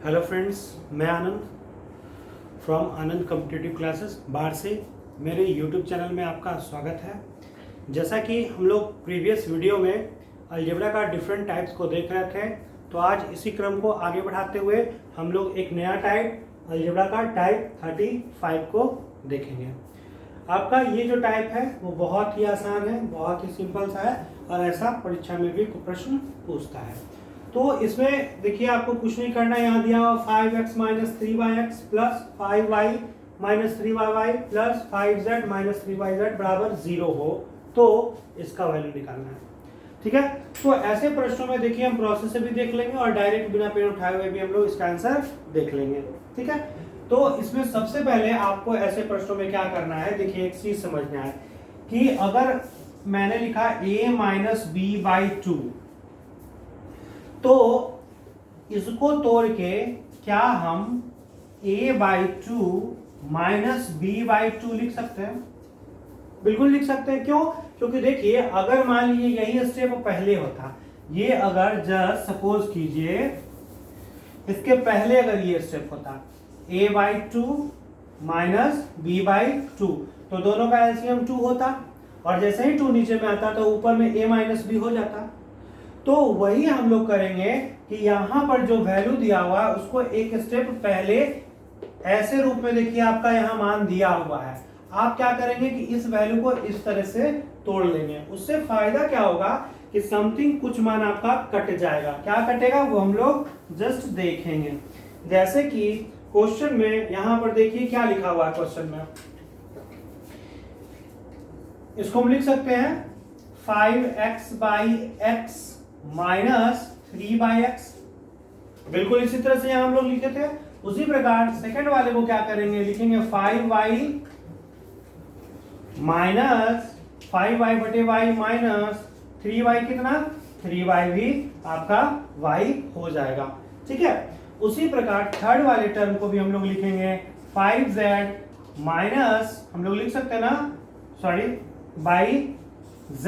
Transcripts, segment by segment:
Hello friends, मैं आनंद from Anand competitive classes बाहर से मेरे यूट्यूब चैनल में आपका स्वागत है। जैसा कि हम लोग प्रीवियस वीडियो में अलजेब्रा का डिफरेंट टाइप्स को देख रहे थे, तो आज इसी क्रम को आगे बढ़ाते हुए हम लोग एक नया टाइप अलजेब्रा का टाइप 35 को देखेंगे। आपका ये जो टाइप है वो बहुत ही आसान है, बहुत ही सिंपल सा है और ऐसा परीक्षा में भी प्रश्न पूछता है। तो इसमें देखिए आपको कुछ नहीं करना है, यहाँ दिया हुआ 5x minus 3y plus 5y minus 3y plus 5z minus 3yz बराबर 0 हो तो इसका वैल्यू निकालना है। ठीक है, तो ऐसे प्रश्नों में देखिए हम प्रोसेस से भी देख लेंगे और डायरेक्ट बिना पेन उठाए हुए भी हम लोग इसका आंसर देख लेंगे। ठीक है, तो इसमें सबसे पहले आपको ऐसे प्रश्नों में क्या करना है, देखिए एक चीज समझना है कि अगर मैंने लिखा a माइनस बी बाई 2 तो इसको तोड़ के क्या हम a by 2 minus B by 2 लिख सकते हैं? बिल्कुल लिख सकते हैं। क्यों? क्योंकि देखिए अगर मान लीजिए यही स्टेप पहले होता, ये अगर जस्ट सपोज कीजिए इसके पहले अगर ये स्टेप होता a by 2 minus B by 2 तो दोनों का एलसीएम 2 होता और जैसे ही 2 नीचे में आता तो ऊपर में a माइनस बी हो जाता। तो वही हम लोग करेंगे कि यहां पर जो वैल्यू दिया हुआ है उसको एक स्टेप पहले ऐसे रूप में देखिए आपका यहां मान दिया हुआ है, आप क्या करेंगे कि इस वैल्यू को इस तरह से तोड़ लेंगे। उससे फायदा क्या होगा कि समथिंग कुछ मान आपका कट जाएगा। क्या कटेगा वो हम लोग जस्ट देखेंगे। जैसे कि क्वेश्चन में यहां पर देखिए क्या लिखा हुआ है क्वेश्चन में, इसको हम लिख सकते हैं 5x by x minus 3 by x. बिल्कुल इसी तरह से यहां हम लोग लिखे थे। उसी प्रकार सेकंड वाले को क्या करेंगे, लिखेंगे 5y माइनस 5y बटे y माइनस 3y कितना 3y भी आपका y हो जाएगा। ठीक है, उसी प्रकार थर्ड वाले टर्म को भी हम लोग लिखेंगे 5z माइनस हम लोग लिख सकते हैं ना, sorry by z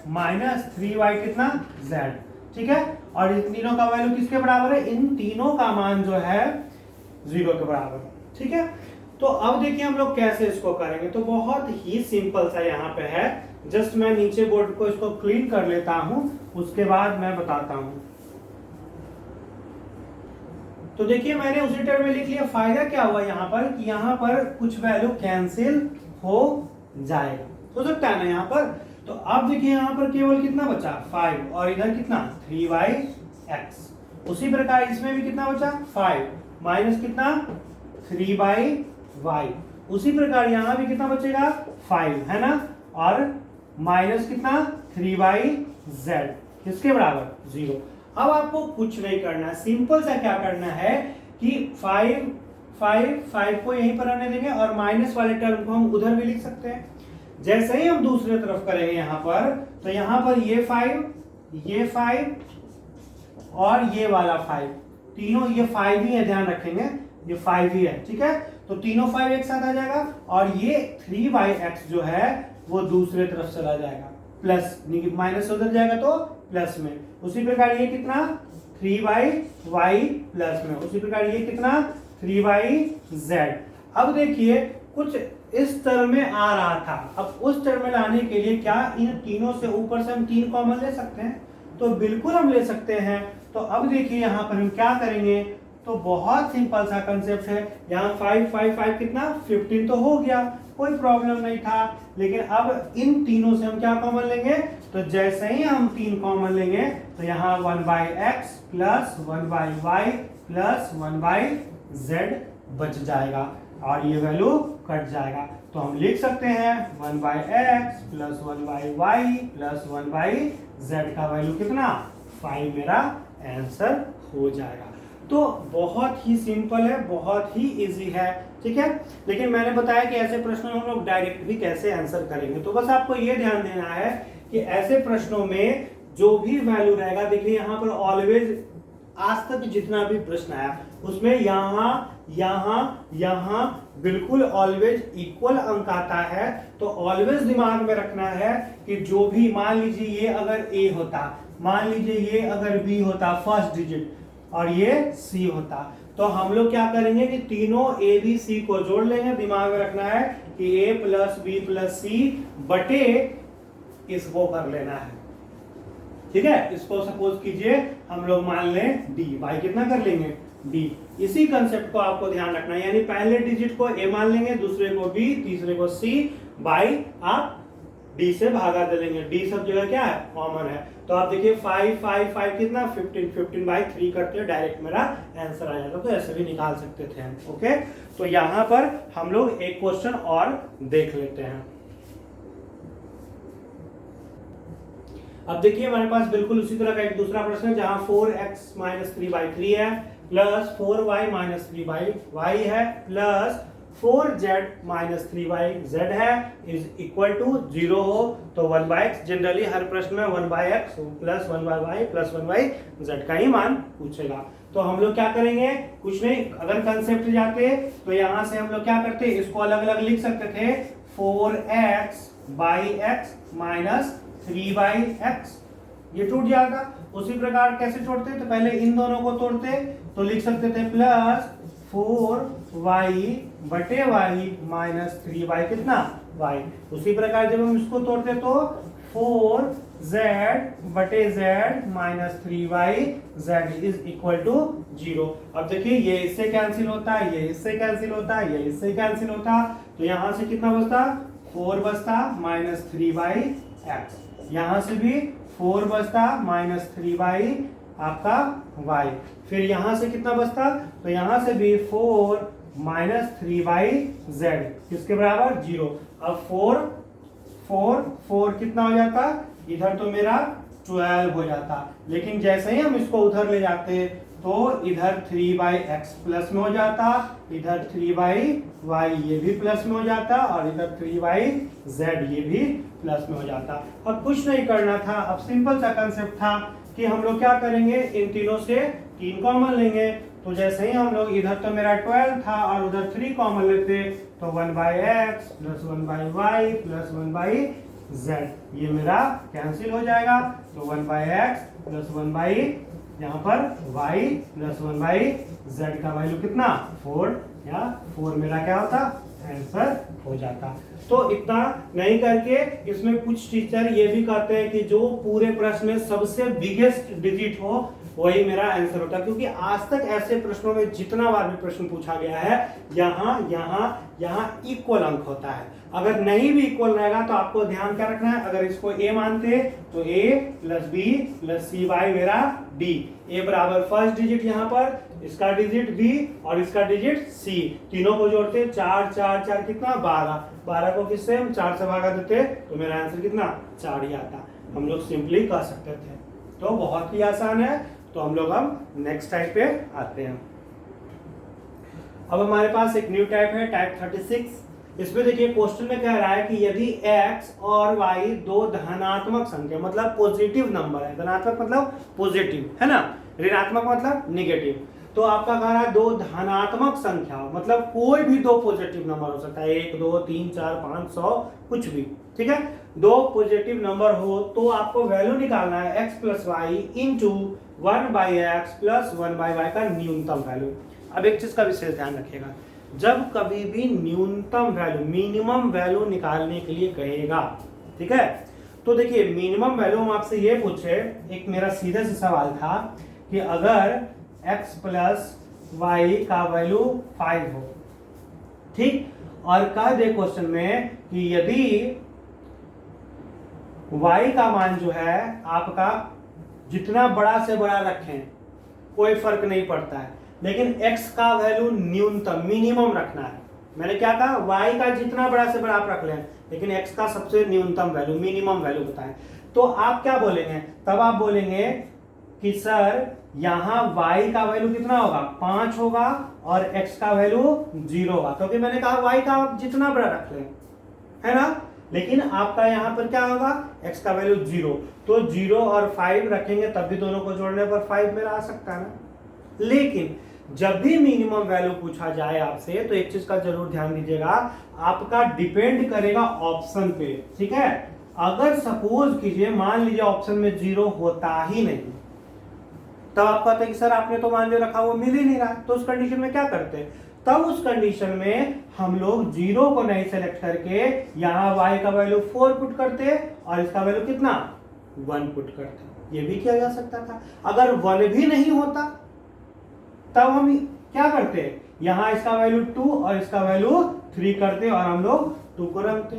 minus 3y कितना z। ठीक है, और इन तीनों का वैल्यू किसके बराबर है, इन तीनों का मान जो है 0 के बराबर। ठीक है, तो अब देखिए हम लोग कैसे इसको करेंगे। तो बहुत ही सिंपल सा यहाँ पे है, जस्ट मैं नीचे बोर्ड को इसको क्लीन कर लेता हूं, उसके बाद मैं बताता हूं। तो देखिए मैंने उसी टर्म में लिख लिया। फायदा क्या हुआ यहाँ पर कि यहाँ पर कुछ वैल्यू कैंसिल हो जाएगा, हो सकता है ना यहाँ पर। तो अब देखिए यहाँ पर केवल कितना बचा 5 और इधर कितना 3y(x)। उसी प्रकार इसमें भी कितना बचा 5 माइनस कितना 3y। उसी प्रकार यहाँ भी कितना बचेगा 5 है ना, और माइनस कितना 3yz किसके बराबर 0। अब आपको कुछ नहीं करना है, सिंपल सा क्या करना है कि 5 को यहीं पर आने देंगे और माइनस वाले टर्म को हम उधर भी लिख सकते हैं। जैसे ही हम दूसरी तरफ करेंगे यहाँ पर, तो यहाँ पर ये 5 और ये वाला 5, तीनों ये 5 ही है, ध्यान रखेंगे ये 5 ही है। ठीक है, तो तीनों 5 एक साथ आ जाएगा और ये 3x जो है वो दूसरे तरफ चला जाएगा, प्लस माइनस उधर जाएगा तो प्लस में। उसी प्रकार ये कितना 3y प्लस में, उसी प्रकार ये कितना 3yz। अब देखिए कुछ इस टर्म में आ रहा था, अब उस टर्म में लाने के लिए क्या इन तीनों से ऊपर से हम 3 कॉमन ले सकते हैं? तो बिल्कुल हम ले सकते हैं। तो अब देखिए यहाँ पर हम क्या करेंगे, तो बहुत सिंपल सा कंसेप्ट है। यहाँ 5 कितना 15 तो हो गया, कोई प्रॉब्लम नहीं था। लेकिन अब इन तीनों से हम क्या कॉमन लेंगे, तो जैसे ही हम 3 कॉमन लेंगे तो यहाँ 1/x plus 1/y plus 1/z बच जाएगा और ये वैल्यू कट जाएगा। तो हम लिख सकते हैं 1/x plus 1/y plus 1/z का वैल्यू कितना 5 मेरा आंसर हो जाएगा। तो बहुत ही सिंपल है, बहुत ही इजी है। ठीक है, लेकिन मैंने बताया कि ऐसे प्रश्नों में हम लोग डायरेक्ट भी कैसे आंसर करेंगे। तो बस आपको ये ध्यान देना है कि ऐसे प्रश्नों में जो भी वैल्यू रहेगा, देखिए यहाँ पर ऑलवेज आज तक जितना भी प्रश्न आया उसमें यहाँ बिल्कुल ऑलवेज इक्वल अंक आता है। तो ऑलवेज दिमाग में रखना है कि जो भी मान लीजिए ये अगर a होता, मान लीजिए ये अगर b होता फर्स्ट डिजिट, और ये C होता। तो हम लोग क्या करेंगे कि तीनों A B C को जोड़ लेंगे। दिमाग में रखना है कि A plus B plus C बटे इसको कर लेना है, ठीक है। इसको सपोज कीजिए हम लोग मान लें D, बाई कितना कर लेंगे D। इसी कंसेप्ट को आपको ध्यान रखना है, यानी पहले डिजिट को A मान लेंगे, दूसरे को B, तीसरे को C, बाई आप D से भागा दे लेंगे। D सब जगह क्या है, कॉमन है। तो आप देखिए 5 5 5 कितना 15, 15 बाई 3 करते हैं, डायरेक्ट मेरा आंसर आ जाता। तो ऐसे भी निकाल सकते थे हम। ओके, तो यहाँ पर हम लोग एक क्वेश्चन और देख लेते हैं। अब देखिए हमारे पास बिल्कुल उसी तरह का एक दूसरा प्रश्न है, जहां 4x माइनस 3/3 है प्लस 4y माइनस 3y है प्लस 4z माइनस 3y है इज इक्वल टू 0 हो तो 1/x। जनरली हर प्रश्न में 1/x plus 1/y plus 1/z का ही मान पूछेगा। तो हम लोग क्या करेंगे, कुछ नहीं, अगर कंसेप्ट जाते तो यहाँ से हम लोग क्या करते, इसको अलग अलग लिख सकते थे 4x/x माइनस 3/x, ये टूट जाएगा। उसी प्रकार कैसे तोड़ते, तो पहले इन दोनों को तोड़ते तो लिख सकते थे प्लस 4y बटे y माइनस 3y कितना y। उसी प्रकार जब हम इसको तोड़ते तो 4z बटे z minus 3y is equal to 0। अब देखिए ये इससे कैंसिल होता है, ये इससे कैंसिल होता है, ये इससे कैंसिल होता, तो यहां से कितना बचता 4 बचता माइनस 3/x, यहां से भी 4 बचता माइनस 3 आपका y, फिर यहां से कितना बचता, तो यहां से भी 4 माइनस 3/z किसके बराबर 0। अब 4 कितना हो जाता, इधर तो मेरा 12 हो जाता, लेकिन जैसे ही हम इसको उधर ले जाते तो इधर 3/x प्लस में हो जाता, इधर 3/y ये भी प्लस में हो जाता, और इधर 3/z ये भी प्लस में हो जाता। अब कुछ नहीं करना था, अब सिंपल सा कंसेप्ट था कि हम लोग क्या करेंगे, इन तीनों से 3 कॉमन लेंगे। तो जैसे ही हम लोग इधर तो मेरा 12 था और उधर 3 कॉमन लेते तो 1/x plus 1/y plus 1/z ये मेरा कैंसिल हो जाएगा। तो 1/x प्लस 1/, यहाँ पर y प्लस 1/z का वैल्यू कितना 4, या 4 मेरा क्या होता आंसर हो जाता। तो इतना नहीं करके इसमें कुछ टीचर ये भी कहते हैं कि जो पूरे प्रश्न में सबसे बिगेस्ट डिजिट हो वही मेरा आंसर होता है, क्योंकि आज तक ऐसे प्रश्नों में जितना बार भी प्रश्न पूछा गया है यहाँ इक्वल अंक होता है। अगर नहीं भी इक्वल रहेगा तो आपको ध्यान क्या रखना है, अगर इसको a मानते तो a plus b plus c by मेरा d, a बराबर फर्स्ट डिजिट यहाँ पर, इसका डिजिट b और इसका डिजिट c, तीनों को जोड़ते 4 4 4 कितना 12 को किससे हम 4 से भागा देते तो मेरा आंसर कितना 4 ही आता। हम लोग सिंपली कह सकते थे। तो बहुत ही आसान है। तो हम लोग अब नेक्स्ट टाइप पे आते हैं। अब हमारे पास एक न्यू टाइप है, टाइप 36। इसमें देखिए क्वेश्चन में कह रहा है कि यदि x और y दो धनात्मक संख्या मतलब पॉजिटिव नंबर है, धनात्मक मतलब पॉजिटिव है ना, ऋणात्मक मतलब निगेटिव, तो आपका कह रहा है दो धनात्मक संख्या मतलब कोई भी दो पॉजिटिव नंबर हो सकता है, 1 2 3 4 5 100 कुछ भी, ठीक है। दो पॉजिटिव नंबर हो तो आपको वैल्यू निकालना है x plus y into 1/x plus 1/y का न्यूनतम वैल्यू। अब एक चीज का विशेष ध्यान रखिएगा, जब कभी भी न्यूनतम वैल्यू मिनिमम वैल्यू निकालने के लिए कहेगा, ठीक है, तो देखिए मिनिमम वैल्यू हम आपसे ये पूछे, एक मेरा सीधे से सवाल था कि अगर x प्लस वाई का वैल्यू 5 हो, ठीक, और कह दे क्वेश्चन में कि यदि y का मान जो है आपका जितना बड़ा से बड़ा रखें कोई फर्क नहीं पड़ता है, लेकिन x का वैल्यू न्यूनतम मिनिमम रखना है। मैंने क्या कहा, y का जितना बड़ा से बड़ा आप रख लें, लेकिन x का सबसे न्यूनतम वैल्यू मिनिमम वैल्यू बताएं। तो आप क्या बोलेंगे, तब आप बोलेंगे कि सर यहाँ y का वैल्यू कितना होगा 5 होगा और x का वैल्यू 0 होगा, क्योंकि मैंने कहा y का आप जितना बड़ा रख लें, है ना, लेकिन आपका यहाँ पर क्या होगा x का वैल्यू 0, तो 0 और 5 रखेंगे तब भी दोनों को जोड़ने पर 5 मेरा आ सकता है ना। लेकिन जब भी मिनिमम वैल्यू पूछा जाए आपसे तो एक चीज का जरूर ध्यान दीजिएगा, आपका डिपेंड करेगा ऑप्शन पे, ठीक है। अगर सपोज कीजिए मान लीजिए ऑप्शन में 0 होता ही नहीं, तब आप कहते हैं कि सर आपने तो मान जो रखा वो मिल ही नहीं रहा, तो उस कंडीशन में क्या करते हैं, तब उस कंडीशन में हम लोग 0 को नहीं सेलेक्ट करके यहाँ y का वैल्यू 4 पुट करते और इसका वैल्यू कितना 1 पुट करते। ये भी किया जा सकता था। अगर 1 भी नहीं होता तब हम क्या करते हैं, यहाँ इसका वैल्यू 2 और इसका वैल्यू 3 करते और हम लोग 2 को रखते,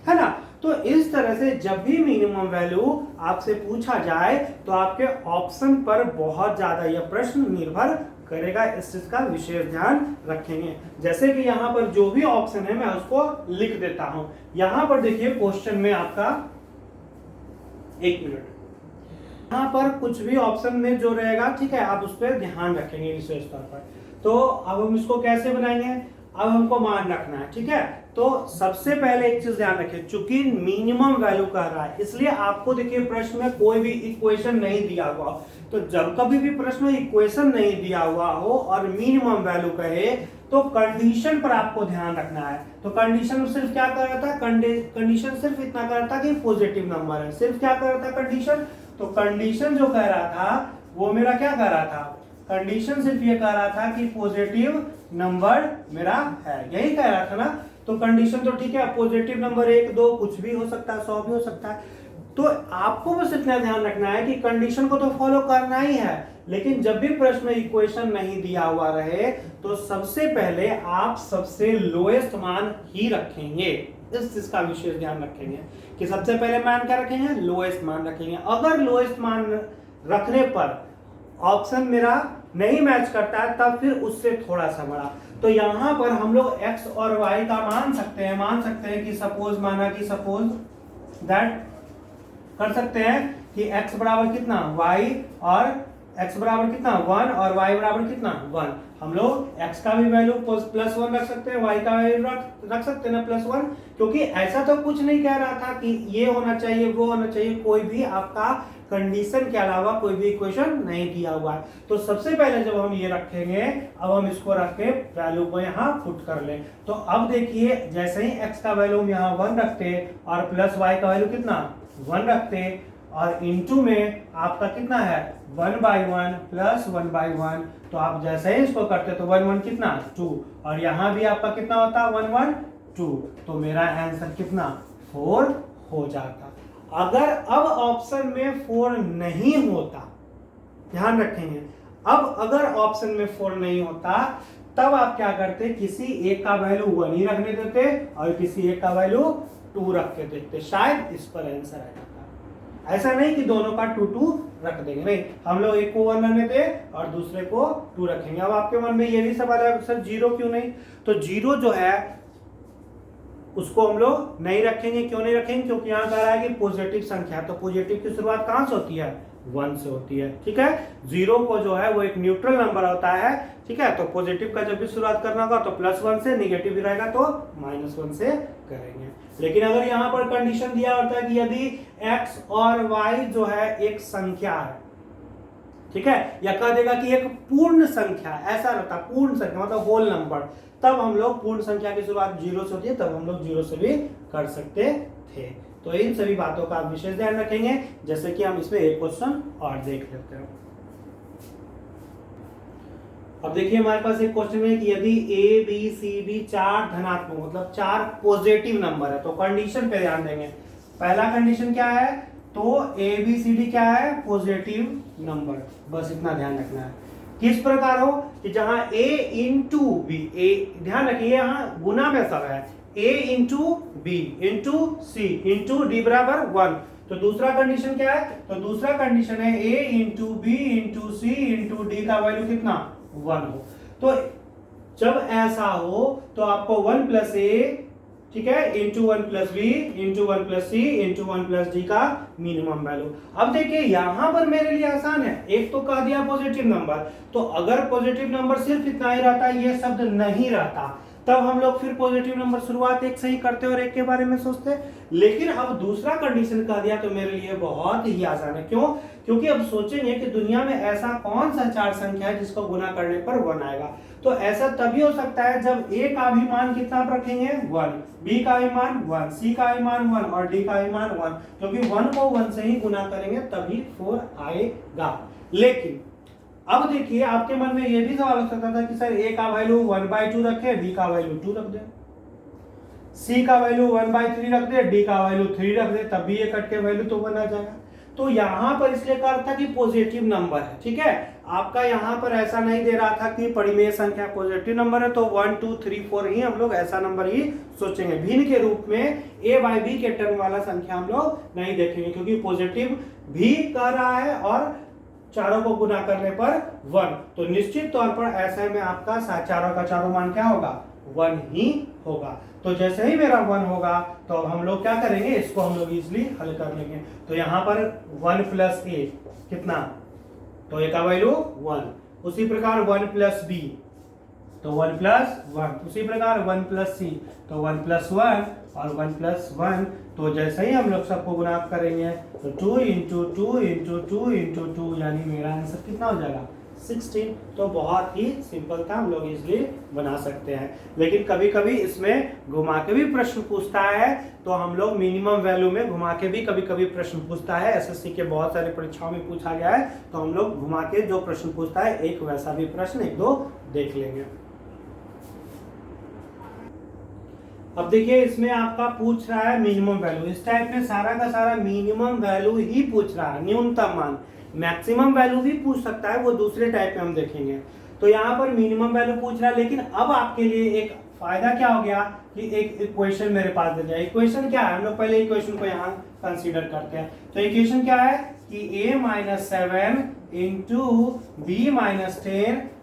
है ना। तो इस तरह से जब भी मिनिमम वैल्यू आपसे पूछा जाए तो आपके ऑप्शन पर बहुत ज्यादा यह प्रश्न निर्भर करेगा, इस चीज का विशेष ध्यान रखेंगे। जैसे कि यहाँ पर जो भी ऑप्शन है मैं उसको लिख देता हूं। यहाँ पर देखिए क्वेश्चन में आपका, एक मिनट, यहाँ पर कुछ भी ऑप्शन में जो रहेगा, ठीक है, आप उस पर ध्यान रखेंगे विशेष तौर पर। तो अब हम इसको कैसे बनाएंगे, अब हमको मान रखना है, ठीक है। तो सबसे पहले एक चीज ध्यान रखें, चूंकि मिनिमम वैल्यू कह रहा है इसलिए आपको देखिए प्रश्न में कोई भी इक्वेशन नहीं दिया हुआ, तो जब कभी भी प्रश्न में इक्वेशन नहीं दिया हुआ हो और मिनिमम वैल्यू कहे तो कंडीशन पर आपको ध्यान रखना है। तो कंडीशन सिर्फ क्या कर रहा था, कंडीशन सिर्फ इतना कर रहा था कि पॉजिटिव नंबर है, सिर्फ क्या कर रहा था कंडीशन। तो कंडीशन जो कह रहा था वो मेरा क्या कह रहा था, कंडीशन सिर्फ ये कह रहा था कि पॉजिटिव नंबर मेरा है, यही कह रहा था ना। तो कंडीशन तो ठीक है, पॉजिटिव नंबर 1 2 कुछ भी हो सकता है, 100 भी हो सकता है। तो आपको बस इतना ध्यान रखना है कि कंडीशन को तो फॉलो करना ही है, लेकिन जब भी प्रश्न में इक्वेशन नहीं दिया हुआ रहे तो सबसे पहले आप सबसे लोएस्ट मान ही रखेंगे। इस चीज का विशेष ध्यान रखेंगे कि सबसे पहले मान क्या रखेंगे, लोएस्ट मान रखेंगे। अगर लोएस्ट मान रखने पर ऑप्शन मेरा नहीं मैच करता है तब फिर उससे थोड़ा सा बड़ा, तो यहां पर हम लोग x और y का मान सकते हैं कि सपोज माना कि सपोज दैट कर सकते हैं कि x बराबर कितना y और x बराबर कितना 1 और y बराबर कितना 1। हम लोग x का भी वैल्यू +1 रख सकते हैं, y का वैल्यू रख सकते हैं ना +1, क्योंकि ऐसा तो कुछ नहीं कह रहा था कि ये होना चाहिए वो होना चाहिए, कोई भी आपका कंडीशन के अलावा कोई भी इक्वेशन नहीं दिया हुआ है। तो सबसे पहले जब हम ये रखेंगे, अब हम इसको रख के वैल्यू को यहाँ पुट कर लें। तो अब देखिए जैसे ही x का वैल्यू हम यहाँ 1 रखते और प्लस y का वैल्यू कितना 1 रखते और इनटू में आपका कितना है 1/1 प्लस 1/1, तो आप जैसे ही इसको करते तो 1 1 कितना 2 और यहाँ भी आपका कितना होता 1 1 2, तो मेरा आंसर कितना 4 हो जाता। अगर अब ऑप्शन में 4 नहीं होता, ध्यान रखेंगे, अब अगर ऑप्शन में 4 नहीं होता तब आप क्या करते, किसी एक का वैल्यू 1 ही रखने देते और किसी एक का वैल्यू 2 रख के देखते, शायद इस पर आंसर आ जाता। ऐसा नहीं कि दोनों का 2 2 रख देंगे, नहीं, हम लोग एक को 1 रखने थे और दूसरे को 2 रखेंगे। अब आपके मन में ये भी सवाल है सर 0 क्यों नहीं, तो 0 जो है उसको हम लोग नहीं रखेंगे। क्यों नहीं रखेंगे, क्योंकि यहाँ कह रहा है कि पॉजिटिव संख्या, तो पॉजिटिव की शुरुआत कहाँ से होती है 1 से होती है, ठीक है। 0 को जो है वो एक न्यूट्रल नंबर होता है, ठीक है। तो पॉजिटिव का जब भी शुरुआत करना होगा तो +1 से, निगेटिव भी रहेगा तो -1 से करेंगे। लेकिन अगर यहाँ पर कंडीशन दिया होता है कि यदि x और y जो है एक संख्या है, ठीक है, या कह देगा कि एक पूर्ण संख्या, ऐसा रहता पूर्ण संख्या मतलब होल नंबर, तब हम लोग पूर्ण संख्या की शुरुआत 0 से होती है, तब हम लोग 0 से भी कर सकते थे। तो इन सभी बातों का आप विशेष ध्यान रखेंगे। जैसे कि हम इसमें एक क्वेश्चन और देख लेते हैं। अब देखिए हमारे पास एक क्वेश्चन है कि यदि a b c d 4 धनात्मक मतलब 4 पॉजिटिव नंबर है, तो कंडीशन पे ध्यान देंगे। पहला कंडीशन क्या है, तो a b c d क्या है पॉजिटिव नंबर, बस इतना ध्यान रखना है। किस प्रकार हो कि जहां a इंटू बी, ध्यान रखिए यहाँ गुना में सब है, a into b into c into d बराबर 1। तो दूसरा कंडीशन क्या है, तो दूसरा कंडीशन है a into b into c into d का वैल्यू कितना 1 हो। तो जब ऐसा हो तो आपको 1 + a, ठीक है, into 1 + b into 1 + c into 1 + d का मिनिमम वैल्यू। अब देखिए यहां पर मेरे लिए आसान है, एक तो कह दिया पॉजिटिव नंबर, तो अगर पॉजिटिव नंबर सिर्फ इतना ही रहता, ये शब्द नहीं रहता, तब हम लोग फिर पॉजिटिव नंबर शुरुआत 1 से ही करते और 1 के बारे में सोचते। लेकिन अब दूसरा कंडीशन कह दिया तो मेरे लिए बहुत ही आसान है। क्यों, क्योंकि अब सोचेंगे कि दुनिया में ऐसा कौन सा 4 संख्या है जिसको गुना करने पर 1 आएगा। तो ऐसा तभी हो सकता है जब a का भी मान कितना आप रखेंगे 1, b का भी मान 1, c का भी मान 1 और d का भी मान 1, क्योंकि 1 को 1 से ही गुना करेंगे तभी 4 आएगा। लेकिन अब देखिए आपके मन में ये भी सवाल हो सकता था कि सर a का वैल्यू 1/2 रखे, b का वैल्यू 2 रख दे, c का वैल्यू 1/3 रख दे, d का वैल्यू 3 रख दे, तब भी ये कट के वैल्यू तो 1 आ जाएगा। तो यहाँ पर इसलिए कहा था कि पॉजिटिव नंबर है, ठीक है। आपका यहाँ पर ऐसा नहीं दे रहा था कि परिमेय संख्या पॉजिटिव नंबर है, तो 1 2 3 4 ही हम लोग ऐसा नंबर ही सोचेंगे। भिन्न के रूप में a/b के टर्म वाला संख्या हम लोग नहीं देखेंगे, क्योंकि पॉजिटिव भी कह रहा है और चारों को गुना करने पर 1, तो निश्चित तौर पर ऐसे में आपका चारों का चारों मान क्या होगा, 1 ही होगा। तो जैसे ही मेरा 1 होगा तो हम लोग क्या करेंगे, इसको हम लोग इजिली हल कर लेंगे। तो यहाँ पर 1 प्लस a कितना, तो a का वैल्यू 1, उसी प्रकार 1 प्लस b तो 1 प्लस 1, उसी प्रकार 1 प्लस c तो 1 प्लस 1 और 1 प्लस 1। तो जैसे ही हम लोग सबको गुणा करेंगे तो 2 इंटू 2 इंटू 2 इंटू 2, यानी मेरा आंसर कितना हो जाएगा, 16। तो बहुत ही सिंपल था, हम लोग इजिली बना सकते हैं। लेकिन कभी कभी इसमें घुमा के भी प्रश्न पूछता है, तो हम लोग मिनिमम वैल्यू में घुमा के भी कभी कभी प्रश्न पूछता है। एसएससी के बहुत सारे परीक्षाओं में पूछा गया है, तो हम लोग घुमा के जो प्रश्न पूछता है एक वैसा भी प्रश्न एक दो देख लेंगे। अब देखिए इसमें आपका पूछ रहा है मिनिमम वैल्यू। इस टाइप में सारा का सारा मिनिमम वैल्यू ही पूछ रहा है, न्यूनतम मान। मैक्सिमम वैल्यू भी पूछ सकता है, वो दूसरे टाइप में हम देखेंगे। तो यहाँ पर मिनिमम वैल्यू पूछ रहा है, लेकिन अब आपके लिए एक फायदा क्या हो गया कि एक इक्वेशन मेरे पास दे दिया। इक्वेशन क्या है, हम लोग पहले इक्वेशन को यहाँ कंसीडर करते हैं। तो इक्वेशन क्या है कि a-7 into b-10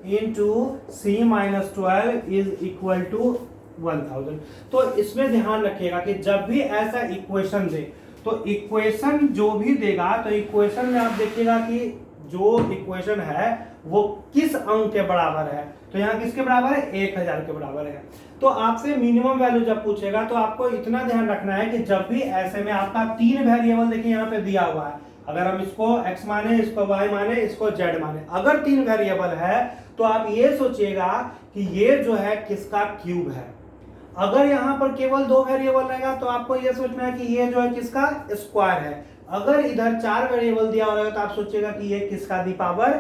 into c-12 is equal to 1000। तो इसमें ध्यान रखिएगा कि जब भी ऐसा इक्वेशन दे, तो इक्वेशन जो भी देगा, तो इक्वेशन में आप देखिएगा कि जो इक्वेशन है वो किस अंक के बराबर है। तो यहाँ किसके बराबर है, 1000 के बराबर है। तो आपसे मिनिमम वैल्यू जब पूछेगा तो आपको इतना ध्यान रखना है कि जब भी ऐसे में आपका 3 वेरिएबल देखिए यहाँ पे दिया हुआ है, अगर हम इसको x माने, इसको y माने, इसको z माने, अगर 3 वेरिएबल है तो आप ये सोचिएगा कि ये जो है किसका क्यूब है। अगर यहाँ पर केवल 2 वेरिएबल रहेगा तो आपको ये सोचना है कि ये जो है किसका स्क्वायर है। अगर इधर 4 वेरिएबल दिया हो रहा है तो आप सोचिएगा कि ये किसका दी पावर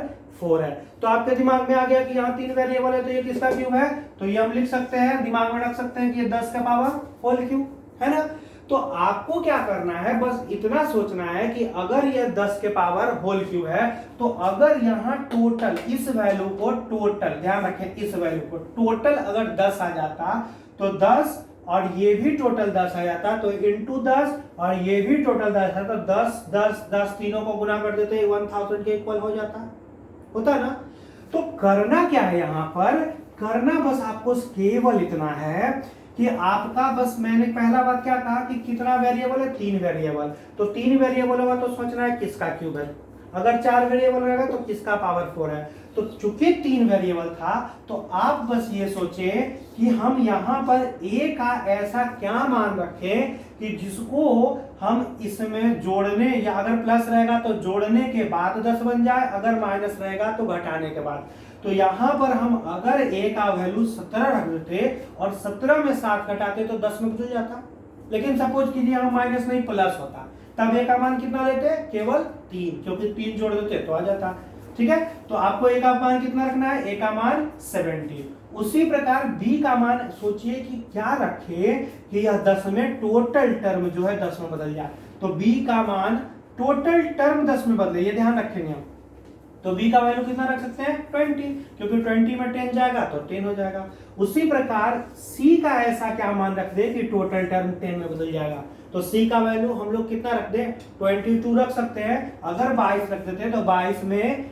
4 है। तो आपके दिमाग में आ गया कि यहाँ 3 वेरिएबल है तो ये किसका क्यूब है। तो ये हम लिख सकते हैं, दिमाग में रख सकते हैं कि ये 10 का पावर होल क्यूब है ना। तो आपको क्या करना है, बस इतना सोचना है कि अगर ये 10 के पावर होल क्यूब है, तो अगर यहाँ टोटल इस वैल्यू को, टोटल ध्यान रखें इस वैल्यू को, टोटल अगर 10 आ जाता तो 10 और ये भी टोटल 10 आ जाता, तो इंटू 10 और ये भी टोटल 10 है, तो 10 10 10 तीनों को गुना कर देते 1000 के इक्वल हो जाता, होता ना। तो करना क्या है यहाँ पर, करना बस आपको केवल इतना है कि आपका बस, मैंने पहला बात क्या कहा कि कितना वेरिएबल है, 3 वेरिएबल। तो 3 वेरिएबल होगा तो सोचना है किसका क्यूब है। अगर 4 वेरिएबल रहेगा तो किसका पावर 4 है। तो चूंकि 3 वेरिएबल था तो आप बस ये सोचें कि हम यहाँ पर a का ऐसा क्या मान रखें कि जिसको हम इसमें जोड़ने, या अगर प्लस रहेगा तो जोड़ने के बाद 10 बन जाए, अगर माइनस रहेगा तो घटाने के बाद। तो यहाँ पर हम अगर a का वैल्यू 17 रख देते और 17 में 7 घटाते तो 10 में बदल जाता। लेकिन सपोज कीजिए यहाँ माइनस नहीं प्लस होता, तब a का मान कितना लेते, केवल 3, क्योंकि 3 जोड़ देते तो आ जाता। ठीक है, तो आपको a का मान कितना रखना है, a का मान 17। उसी प्रकार b का मान सोचिए कि क्या रखे कि यह 10 में टोटल टर्म जो है 10 में बदल जाए। तो b का मान टोटल टर्म 10 में बदले, ये ध्यान रखेंगे हम। तो b का वैल्यू कितना रख सकते हैं, 20, क्योंकि 20 में 10 जाएगा तो 10 हो जाएगा। उसी प्रकार c का ऐसा क्या मान रख दे कि टोटल टर्म 10 में बदल जाएगा। तो c का वैल्यू हम लोग कितना रख दें, 22 रख सकते हैं। अगर 22 रख देते तो 22 में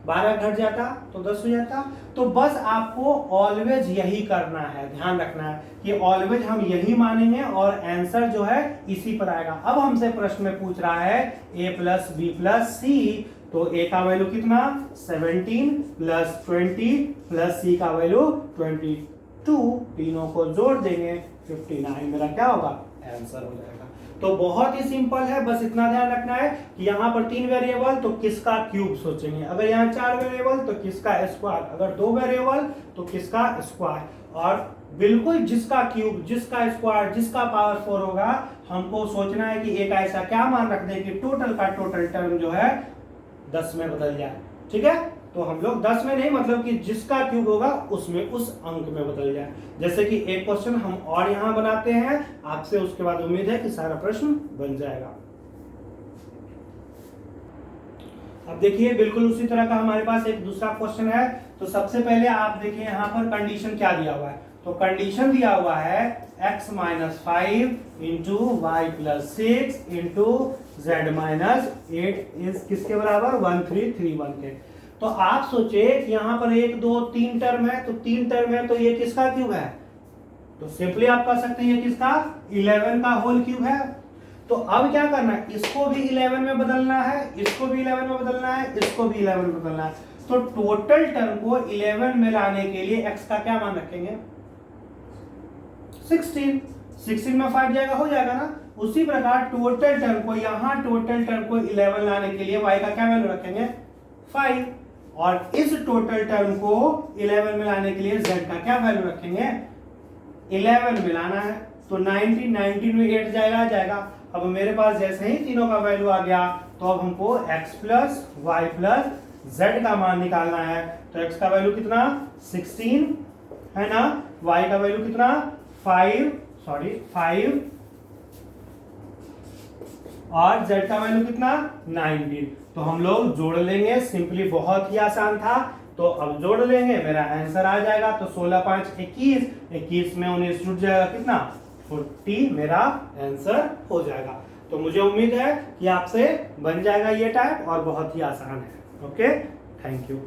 12 घट जाता तो 10 हो जाता। तो बस आपको ऑलवेज यही करना है, ध्यान रखना है कि ऑलवेज हम यही मानेंगे और आंसर जो है इसी पर आएगा। अब हमसे प्रश्न में पूछ रहा है a प्लस बी प्लस सी, तो a का वैल्यू कितना, 17 प्लस 20 प्लस c का वैल्यू 22, तीनों को जोड़ देंगे 59, मेरा क्या होगा, आंसर हो जाएगा। तो बहुत ही सिंपल है, बस इतना ध्यान रखना है कि यहाँ पर 3 वेरिएबल तो किसका क्यूब सोचेंगे, अगर यहाँ 4 वेरिएबल तो किसका स्क्वायर, अगर 2 वेरिएबल तो किसका स्क्वायर, और बिल्कुल जिसका क्यूब, जिसका स्क्वायर, जिसका पावर 4 होगा, हमको सोचना है कि एक ऐसा क्या मान रख दे कि टोटल का टोटल टर्म जो है 10 में बदल जाए। ठीक है, तो हम लोग 10 में नहीं, मतलब कि जिसका क्यूब होगा उसमें उस अंक में बदल जाए। जैसे कि एक क्वेश्चन हम और यहाँ बनाते हैं आपसे, उसके बाद उम्मीद है कि सारा प्रश्न बन जाएगा। अब देखिए बिल्कुल उसी तरह का हमारे पास एक दूसरा क्वेश्चन है। तो सबसे पहले आप देखिए यहाँ पर कंडीशन क्या दिया हुआ है। तो कंडीशन दिया हुआ है x - 5 into y plus 6 into z minus 8 is किसके बराबर 1331 के। तो आप सोचे कि यहाँ पर 1 2 3 टर्म है, तो 3 टर्म है, तो ये किसका क्यूब है? तो सिंपली आप कह सकते हैं ये किसका 11 का होल क्यूब है। तो अब क्या करना है, इसको भी 11 में बदलना है, इसको भी 11 में बदलना है, इसको भी 11 में बदलना है। तो टोटल टर्म को 11 में लाने के लिए x का क्या मान रखेंगे 16 में 5 जाएगा, हो जाएगा ना। उसी प्रकार टोटल टर्म को, यहाँ टोटल टर्म को 11 लाने के लिए y का क्या वैल्यू रखेंगे 5, और इस टोटल टर्म को 11 में लाने के लिए z का क्या वैल्यू रखेंगे 11 में लाना है। तो 19 में 8 जाएगा। अब मेरे पास जैसे ही तीनों का वैल्यू आ गया, तो अब हमको x plus y plus z का मान निकालना है। तो x का वैल्यू कितना 16 है ना, y का वैल्यू कितना 5 और z का वैल्यू कितना 19। तो हम लोग जोड़ लेंगे, सिंपली बहुत ही आसान था। तो अब जोड़ लेंगे, मेरा आंसर आ जाएगा। तो 16 5 21 में 19 जुड़ जाएगा, कितना 40 मेरा आंसर हो जाएगा। तो मुझे उम्मीद है कि आपसे बन जाएगा ये टाइप, और बहुत ही आसान है। Okay, thank you.